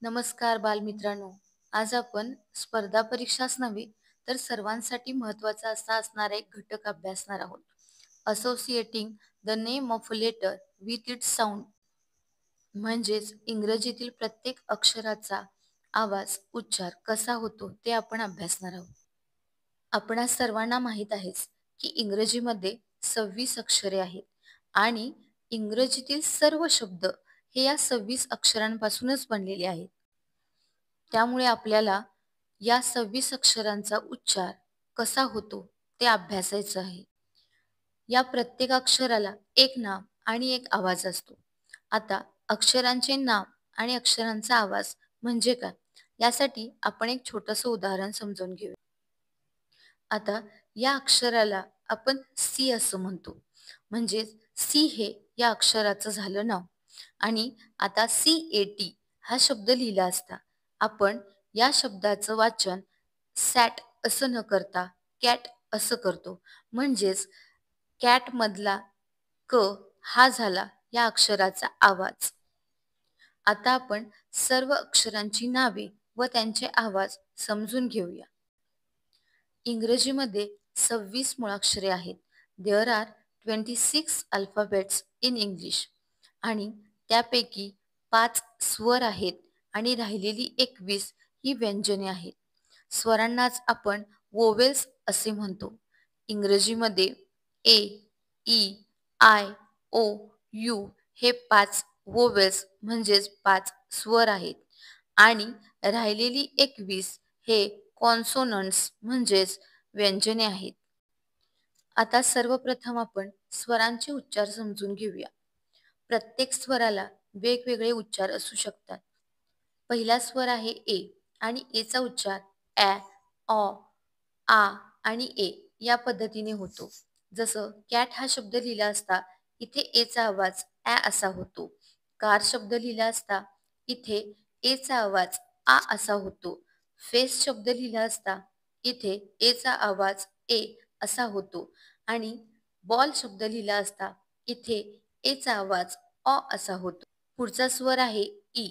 नमस्कार बालमित्रांनो. आज आपण स्पर्धा परीक्षाच नव्हे तर सर्वांसाठी महत्त्वाचा असा असणारा एक घटक अभ्यासणार आहोत. Associating the name of a letter with its sound, म्हणजेच इंग्रजीतील प्रत्येक अक्षराचा आवाज, उच्चार कसा होतो ते आपण अभ्यासणार आहोत. आपणा सर्वांना माहीत आहेच की इंग्रजीमध्ये 26 अक्षरे आहेत आणि इंग्रजीतील सर्व शब्द हे या 26 अक्षरांपासूनच बनलेले आहेत. त्यामुळे आपल्याला या 26 अक्षरांचा उच्चार कसा होतो ते अभ्यासायचं आहे. या प्रत्येक अक्षराला एक नाव आणि एक आवाज असतो. आता अक्षरांचे नाव आणि अक्षरांचा आवाज म्हणजे काय, यासाठी आपण एक छोटंसं उदाहरण समजून घेऊया. आता या अक्षराला आपण सी असं म्हणतो. म्हणजे सी हे या अक्षराचं झालं नाव. आणि आता CAT हा शब्द लिहिला असता आपण या शब्दाचं वाचन सॅट असं न करता कॅट असं करतो. म्हणजेच कॅट मधला क हा झाला या अक्षराचा आवाज. आता आपण सर्व अक्षरांची नावे व त्यांचे आवाज समजून घेऊया. इंग्रजीमध्ये 26 मुळाक्षरे आहेत. There are 26 alphabets in English आणि त्यापैकी 5 स्वर आहेत आणि राहिलेली 21 ही व्यंजने आहेत. स्वरांनाच आपण वोवेल्स असे म्हणतो. इंग्रजीमध्ये ए, ई, आय, ओ, यू हे 5 वोवेल्स म्हणजेच 5 स्वर आहेत आणि राहिलेली 21 हे कॉन्सोनंट्स म्हणजेच व्यंजने आहेत. आता सर्वप्रथम आपण स्वरांचे उच्चार समजून घेऊया. प्रत्येक स्वराला वेगवेगळे उच्चार असू शकतात. पहिला स्वर आहे ए आणि एचा उच्चार ॲ, ऑ, आ आणि ए या पद्धतीने होतो. जसं कॅट हा शब्द लिहिला असता इथे एचा आवाज ॲ असा होतो. कार शब्द लिहिला असता इथे एचा आवाज आ असा होतो. फेस शब्द लिहिला असता इथे एचा आवाज ए असा होतो आणि बॉल शब्द लिहिला असता इथे एचा आवाज ऑ असा होतो. पुढचा स्वर आहे ई.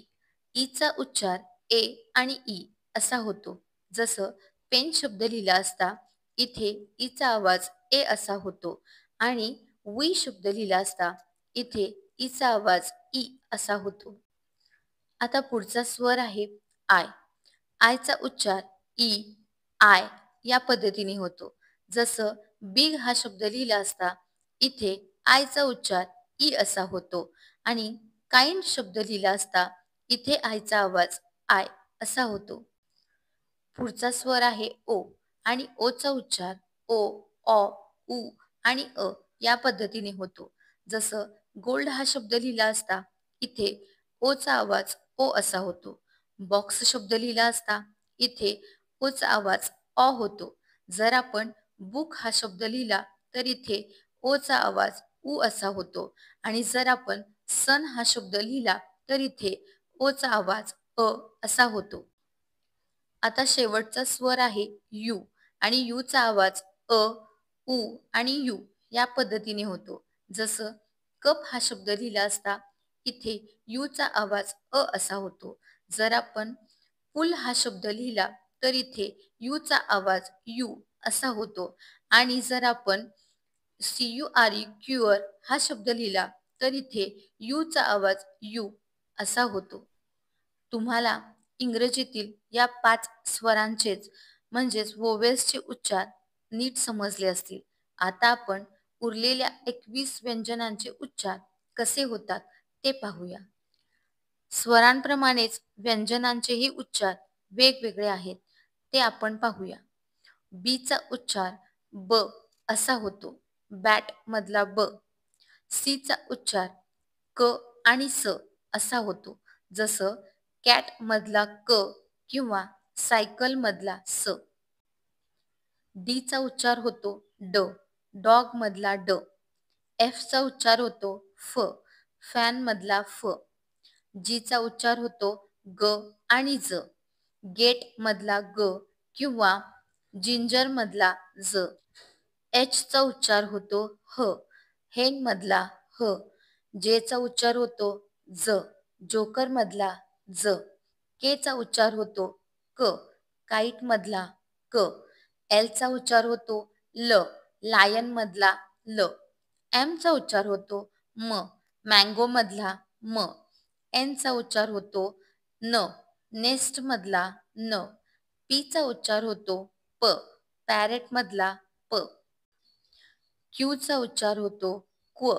ईचा उच्चार ए आणि ई असा होतो. जसं पेन शब्द लिहिला असता इथे ईचा आवाज ए असा होतो आणि वी शब्द लिहिला असता इथे ईचा आवाज ई असा होतो. आता पुढचा स्वर आहे आय. आयचा उच्चार ई, आय या पद्धतीने होतो. जसं बिग हा शब्द लिहिला असता इथे आयचा उच्चार ई असा होतो आणि काइंड शब्द लिहिला असता इथे आयचा आवाज आय असा होतो. पुढचा स्वर आहे ओ आणि ओचा उच्चार ओ, ऑ, उ आणि अ या पद्धतीने होतो. जसं गोल्ड हा शब्द लिहिला असता इथे ओचा आवाज ओ असा होतो. बॉक्स शब्द लिहिला असता इथे ओचा आवाज ऑ होतो. जर आपण बुक हा शब्द लिहिला तर इथे ओचा आवाज उ असा होतो आणि जर आपण सन हा शब्द लिहिला तर इथे ओचा आवाज अ असा होतो. आता शेवटचा स्वर आहे यू आणि यूचा आवाज अ, उ आणि यू या पद्धतीने होतो. जसं कप हा शब्द लिहिला असता इथे यूचा आवाज अ असा होतो. जर आपण फुल हा शब्द लिहिला तर इथे यूचा आवाज यू असा होतो आणि जर आपण CURE क्युअर हा शब्द लिहिला तर इथे यूचा आवाज यू असा होतो. तुम्हाला इंग्रजीतील या 5 स्वरांचेच म्हणजेच वोवेल्सचे उच्चार नीट समजले असतील. आता आपण उरलेल्या 21 व्यंजनांचे उच्चार कसे होतात ते पाहूया. स्वरांप्रमाणेच व्यंजनांचेही उच्चार वेगवेगळे आहेत, ते आपण पाहूया. बीचा उच्चार ब असा होतो. बॅट मधला ब. सीचा उच्चार क आणि स असा होतो. जसं कॅट मधला क किंवा सायकल मधला स. डीचा उच्चार होतो ड. डॉग मधला ड. एफचा उच्चार होतो फ. फॅन मधला फ. जीचा उच्चार होतो ग आणि ज. गेट मधला ग किंवा जिंजर मधला ज. एचचा उच्चार होतो ह. हेन मधला ह. जेचा उच्चार होतो ज. जोकर मधला ज. के चा उच्चार होतो क, काईट मधला क. एल चा उच्चार होतो ल, लायन मधला ल. एम चा उच्चार होतो म, मँगो मधला म. एन चा उच्चार होतो न, नेस्ट मधला न. पी चा उच्चार होतो प, पॅरेट मधला प. क्यू चा उच्चार होतो क्व,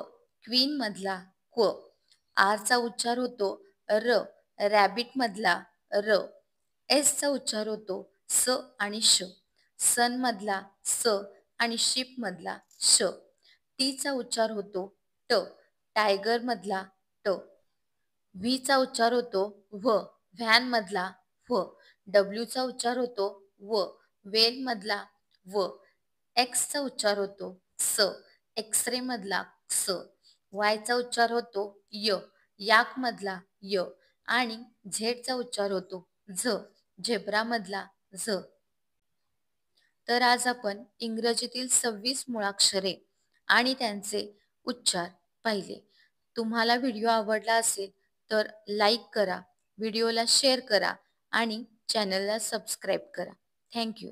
क्वीन मधला क्व. आर चा उच्चार होतो र, रॅबिट मधला र. एस चा उच्चार होतो स आणि श, सन मधला स आणि शिप मधला श. टी चा उच्चार होतो ट, टायगर मधला ट. व्ही चा उच्चार होतो व्ह, व्हॅन मधला व्ह. डब्ल्यू चा उच्चार होतो व, वेल मधला व. एक्स चा उच्चार होतो स, एक्सरे मधला स. वाय चा उच्चार होतो य, याक मधला य. आणि झेड चा उच्चार होतो झ, झेब्रा मधला झ. तर आज आपण इंग्रजीतील 26 मुळाक्षरे आणि त्यांचे उच्चार पाहिले. तुम्हाला व्हिडिओ आवडला असेल तर लाईक करा, व्हिडिओला शेअर करा आणि चॅनलला सबस्क्राईब करा. Thank you.